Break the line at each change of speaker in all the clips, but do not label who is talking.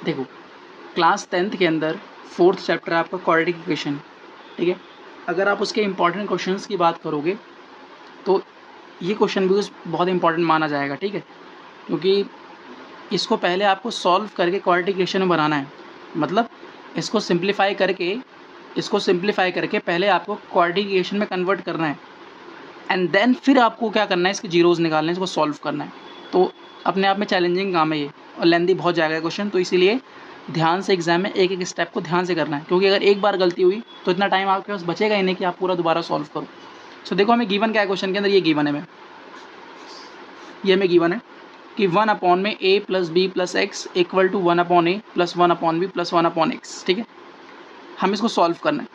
देखो class 10th के अंदर 4th चैप्टर है आपका क्वाड्रेटिक इक्वेशन, ठीक है। अगर आप उसके इंपॉर्टेंट क्वेश्चंस की बात करोगे तो ये क्वेश्चन भी उस बहुत इंपॉर्टेंट माना जाएगा, ठीक है, क्योंकि इसको पहले आपको सॉल्व करके क्वाड्रेटिक इक्वेशन में बनाना है। मतलब इसको सिंप्लीफाई करके पहले आपको क्वाड्रेटिक इक्वेशन में कन्वर्ट करना है एंड देन फिर आपको क्या करना है, इसके जीरोज़ निकालने हैं, इसको सॉल्व करना है। तो अपने आप में चैलेंजिंग काम है ये और लेंथी बहुत जाएगा क्वेश्चन, तो इसीलिए ध्यान से एग्जाम में एक एक स्टेप को ध्यान से करना है, क्योंकि अगर एक बार गलती हुई तो इतना टाइम आपके पास बचेगा ही नहीं कि आप पूरा दोबारा सॉल्व करो। सो देखो हमें गिवन क्या है क्वेश्चन के अंदर, ये गिवन है कि 1 में a plus B plus X equal to 1 a plus 1 b plus 1 x, ठीक है। हम इसको सॉल्व करना है,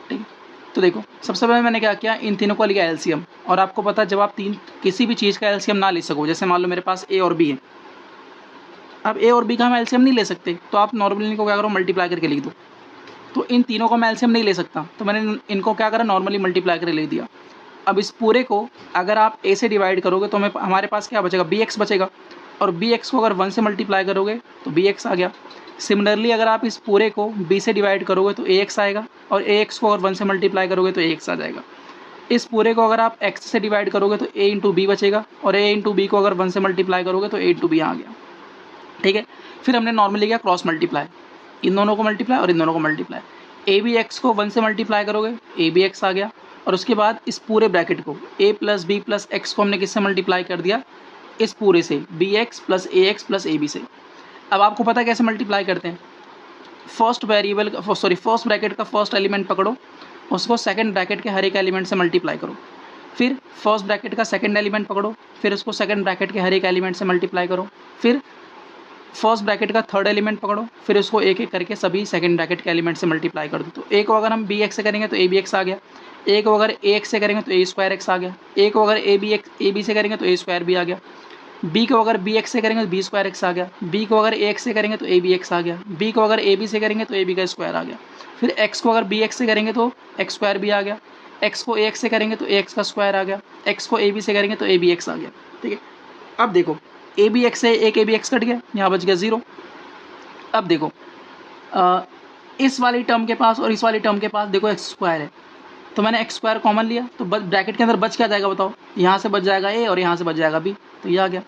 ठीक है। तो देखो सबसे पहले मैंने क्या किया, इन तीनों को लिया एलसीएम। और आपको पता है जब आप किसी भी चीज़ का एलसीएम ना ले सको, जैसे मान लो मेरे पास ए और बी है, अब ए और बी का हम एलसीएम नहीं ले सकते तो आप नॉर्मली इनको क्या करो, मल्टीप्लाई करके लिख दो। तो इन तीनों का मैं एलसीएम नहीं ले सकता तो मैंने इनको क्या करा, नॉर्मली मल्टीप्लाई करके लिख दिया। अब इस पूरे को अगर आप ए से डिवाइड करोगे तो हमारे पास क्या बचेगा, बी एक्स बचेगा, और बी एक्स को अगर 1 से मल्टीप्लाई करोगे तो बी एक्स आ गया। सिमिलरली अगर आप इस पूरे को b से डिवाइड करोगे तो ए एक्स आएगा, और ए एक्स को अगर 1 से मल्टीप्लाई करोगे तो ए एक्स आ जाएगा। इस पूरे को अगर आप x से डिवाइड करोगे तो a इंटू बी बचेगा, और a इंटू बी को अगर 1 से मल्टीप्लाई करोगे तो a इंटू बी आ गया, ठीक है। फिर हमने नॉर्मली किया क्रॉस मल्टीप्लाई, इन दोनों को मल्टीप्लाई और इन दोनों को मल्टीप्लाई। ए बी एक्स को 1 से मल्टीप्लाई करोगे ए बी एक्स आ गया, और उसके बाद इस पूरे ब्रैकेट को a plus B plus X को हमने किससे मल्टीप्लाई कर दिया, इस पूरे से B X plus A X plus A B से। अब आपको पता है कैसे मल्टीप्लाई करते हैं, फर्स्ट ब्रैकेट का फर्स्ट एलिमेंट पकड़ो, उसको सेकंड ब्रैकेट के हर एक एलिमेंट से मल्टीप्लाई करो, फिर फर्स्ट ब्रैकेट का सेकंड एलिमेंट पकड़ो, फिर उसको सेकंड ब्रैकेट के हर एक एलिमेंट से मल्टीप्लाई करो, फिर फर्स्ट ब्रैकेट का थर्ड एलिमेंट पकड़ो, फिर उसको एक एक करके सभी सेकंड ब्रैकेट के एलिमेंट से मल्टीप्लाई कर दो। तो ए को अगर हम बी एक्स से करेंगे तो ए बी एक्स आ गया, ए को अगर ए एक्स से करेंगे तो ए स्क्वायर एक्स आ गया, ए को अगर ए बी से करेंगे तो ए स्क्वायर बी आ गया, बी को अगर बी एक्स से करेंगे तो बी स्क्वायर एक्स आ गया, बी को अगर ए एक्स से करेंगे तो ए बी एक्स आ गया, बी को अगर ए बी से करेंगे तो ए बी का स्क्वायर आ गया, फिर एक्स को अगर बी एक्स से करेंगे तो एक्स स्क्वायर बी आ गया, एक्स को ए एक्स से करेंगे तो ए एक्स का स्क्वायर आ गया, एक्स को ए बी से करेंगे तो ए बी एक्स आ गया, ठीक है। अब देखो ए बी एक्स से एक ए बी एक्स कट गया, यहाँ बच गया 0। अब देखो इस वाली टर्म के पास और इस वाली टर्म के पास देखो एक्स स्क्वायर है, तो मैंने एक्स स्क्वायर कॉमन लिया, तो ब्रैकेट के अंदर बच क्या जाएगा बताओ, यहाँ से बच जाएगा ए और यहाँ से बच जाएगा बी, तो ये आ गया।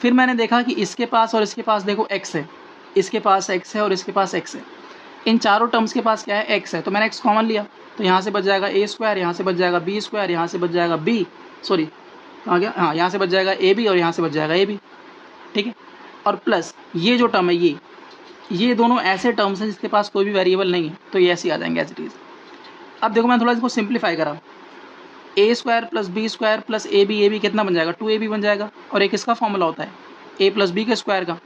फिर मैंने देखा कि इसके पास और इसके पास देखो x है, इसके पास x है और इसके पास x है, इन चारों टर्म्स के पास क्या है, x है, तो मैंने x कॉमन लिया, तो यहाँ से बच जाएगा ए स्क्वायर, यहाँ से बच जाएगा बी स्क्वायर, यहाँ से बच जाएगा बी सॉरी आ गया हाँ, यहाँ से बच जाएगा ए बी और यहाँ से बच जाएगा ए बी, ठीक है। और प्लस ये जो टर्म है ये दोनों ऐसे टर्म्स हैं जिसके पास कोई भी वेरिएबल नहीं है, तो ये ऐसे ही आ जाएंगे एज इट इज़। अब देखो मैं थोड़ा इसको सिंप्लीफाई करा, a square plus b square plus A b कितना बन जाएगा, 2ab बन जाएगा, और एक इसका फॉर्मूला होता है ए प्लस बी के स्क्वायर का।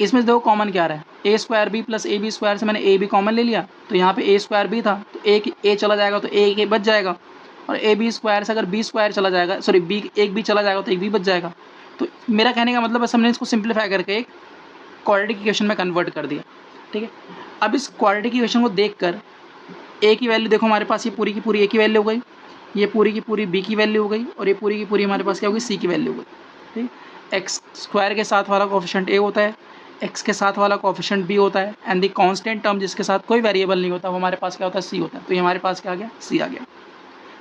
इसमें देखो कॉमन क्या रहा है, a square b plus A b square से मैंने ए बी कॉमन ले लिया, तो यहाँ पे ए स्क्वायर बी था तो एक ए चला जाएगा तो एक बच जाएगा, और ए बी स्क्वायर से अगर बी स्क्वायर चला जाएगा सॉरी बी एक बी चला जाएगा तो एक बी बच जाएगा। तो मेरा कहने का मतलब बस हमने इसको सिंप्लीफाई करके एक क्वाड्रेटिक इक्वेशन में कन्वर्ट कर दिया, ठीक है। अब इस क्वाड्रेटिक इक्वेशन को देख कर ए की वैल्यू देखो हमारे पास ये पूरी की पूरी ए की वैल्यू हो गई, ये पूरी की पूरी बी की वैल्यू हो गई, और ये पूरी की पूरी हमारे पास क्या होगी, सी की वैल्यू हो गई, ठीक। एक्स स्क्वायर के साथ वाला कोफिशिएंट ए होता है, एक्स के साथ वाला कोफिशिएंट बी होता है, एंड द कांस्टेंट टर्म जिसके साथ कोई वेरिएबल नहीं होता वो हमारे पास क्या होता है, सी होता है। तो ये हमारे पास क्या आ गया, सी आ गया,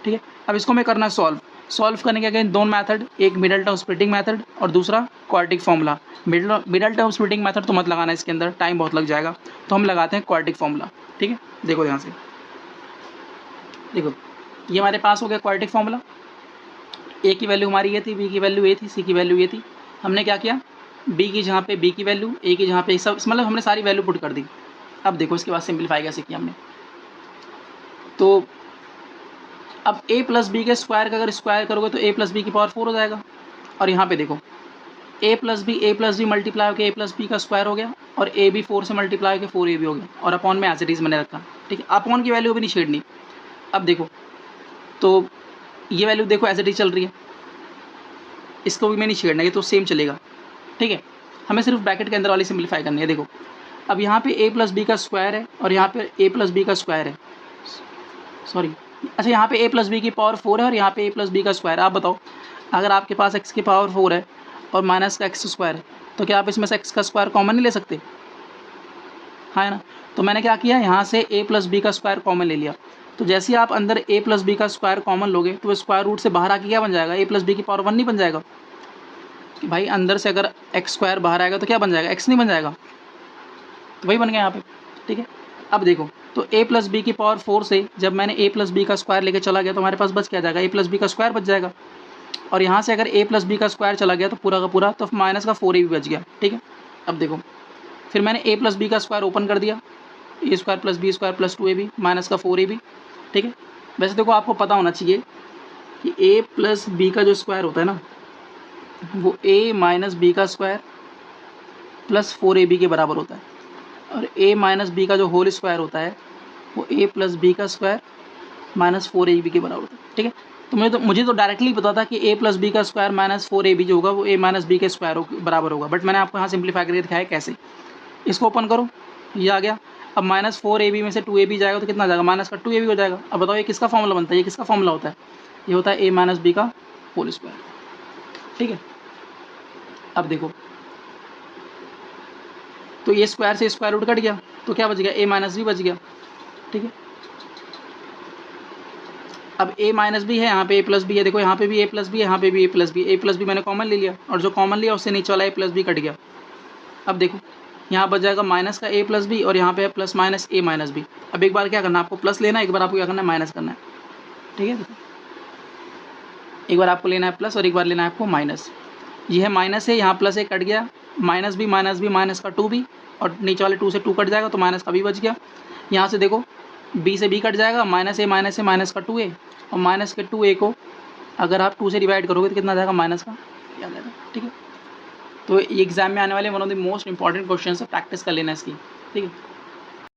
ठीक है। अब इसको मैं करना सॉल्व करने के अगेन 2 मेथड, एक मिडल टर्म स्प्लिटिंग मेथड और दूसरा quadratic formula. Middle term splitting method तो मत लगाना, इसके अंदर टाइम बहुत लग जाएगा, तो हम लगाते हैं क्वाड्रेटिक फॉर्मूला, ठीक है। देखो ध्यान से, देखो ये हमारे पास हो गया क्वाड्रेटिक फॉर्मूला, ए की वैल्यू हमारी ये थी, बी की वैल्यू ये थी, सी की वैल्यू ये थी। हमने क्या किया, बी की जहाँ पे बी की वैल्यू, ए की जहाँ पे सब मतलब हमने सारी वैल्यू पुट कर दी। अब देखो इसके बाद सिंप्लीफाई कैसे किया हमने, तो अब ए प्लस बी के स्क्वायर का अगर स्क्वायर करोगे तो ए प्लस बी की पावर 4 हो जाएगा, और यहाँ पे देखो ए प्लस बी मल्टीप्लाई होकर ए प्लस बी का स्क्वायर हो गया, और ए बी 4 से मल्टीप्लाई होकर 4ab हो गया, और अपॉन में एज इट इज़ मैंने रखा, ठीक है। अपॉन की वैल्यू भी नहीं छेड़नी। अब देखो तो ये वैल्यू देखो एज इट इज चल रही है, इसको भी मैं नहीं छेड़ना, ये तो सेम चलेगा, ठीक है। हमें सिर्फ ब्रैकेट के अंदर वाली सिंप्लीफाई करनी है। देखो अब यहाँ पे ए प्लस बी का स्क्वायर है और यहाँ पे ए प्लस बी का स्क्वायर है, सॉरी अच्छा यहाँ पे ए प्लस बी की पावर 4 है और यहाँ पे ए प्लस बी का स्क्वायर है। आप बताओ अगर आपके पास एक्स की पावर 4 है और माइनस का एक्स स्क्वायर है तो क्या आप इसमें से x का स्क्वायर कॉमन नहीं ले सकते? हाँ है ना। तो मैंने क्या किया, यहाँ से a प्लस बी का स्क्वायर कॉमन ले लिया। तो जैसे ही आप अंदर a प्लस बी का स्क्वायर कॉमन लोगे तो स्क्वायर रूट से बाहर आके क्या बन जाएगा, a प्लस बी की पावर 1 नहीं बन जाएगा कि भाई अंदर से अगर x स्क्वायर बाहर आएगा तो क्या बन जाएगा, x नहीं बन जाएगा। तो वही बन गया यहाँ पे, ठीक है। अब देखो, तो a प्लस बी की पावर 4 से जब मैंने a प्लस बी का स्क्वायर लेके चला गया तो हमारे पास बच क्या जाएगा, a प्लस बी का स्क्वायर बच जाएगा। और यहाँ से अगर a प्लस बी का स्क्वायर चला गया तो पूरा का पूरा, तो माइनस का 4a भी बच गया, ठीक है। अब देखो, फिर मैंने a प्लस बी का स्क्वायर ओपन कर दिया, a square plus b square plus 2ab minus का 4ab, ठीक है। वैसे देखो आपको पता होना चाहिए कि a प्लस बी का जो स्क्वायर होता है ना, वो a माइनस बी का स्क्वायर प्लस 4ab के बराबर होता है, और a माइनस बी का जो होल स्क्वायर होता है वो a प्लस बी का स्क्वायर माइनस 4ab के बराबर होता है, ठीक है। तो मुझे तो डायरेक्टली पता था कि a प्लस बी का स्क्वायर माइनस 4ab जो होगा वो a माइनस बी के स्क्वायर बराबर होगा, बट मैंने आपको यहाँ सिंप्लीफाई करके दिखाया कैसे। इसको ओपन करो, ये आ गया। अब माइनस 4ab में से 2ab जाएगा तो कितना जाएगा, माइनस का 2ab हो जाएगा। अब बताओ ये किसका फॉर्मूला बनता है, ये किसका फॉर्मूला होता है, ये होता है a माइनस बी का होल स्क्वायर, ठीक है। अब देखो, तो ये स्क्वायर से स्क्वायर रूट कट गया तो क्या बच गया, a माइनस बी बच गया, ठीक है। अब a माइनस बी है, यहाँ पे a प्लस बी है, देखो यहाँ पे भी a प्लस बी है, यहाँ पे भी a प्लस बी मैंने कॉमन ले लिया, और जो कॉमन लिया उससे नीचे वाला a प्लस बी कट गया। अब देखो यहाँ बच जाएगा माइनस का a प्लस बी, और यहाँ पे है plus minus a minus B. अब एक बार क्या करना है आपको, प्लस लेना है, एक बार आपको क्या करना है, माइनस करना है, ठीक है। देखो एक बार आपको लेना है प्लस और एक बार लेना है आपको माइनस। ये है माइनस है, यहाँ प्लस एक कट गया, माइनस बी माइनस का 2b, और नीचे वाले 2 से 2 कट जाएगा तो माइनस का b बच गया। यहाँ से देखो b से b कट जाएगा, माइनस a माइनस का 2a, और माइनस के 2a को अगर आप 2 से डिवाइड करोगे तो कितना आ जाएगा, माइनस का आ जाएगा, ठीक है। तो एग्जाम में आने वाले one of the most important question है, प्रैक्टिस कर लेना इसकी, ठीक है।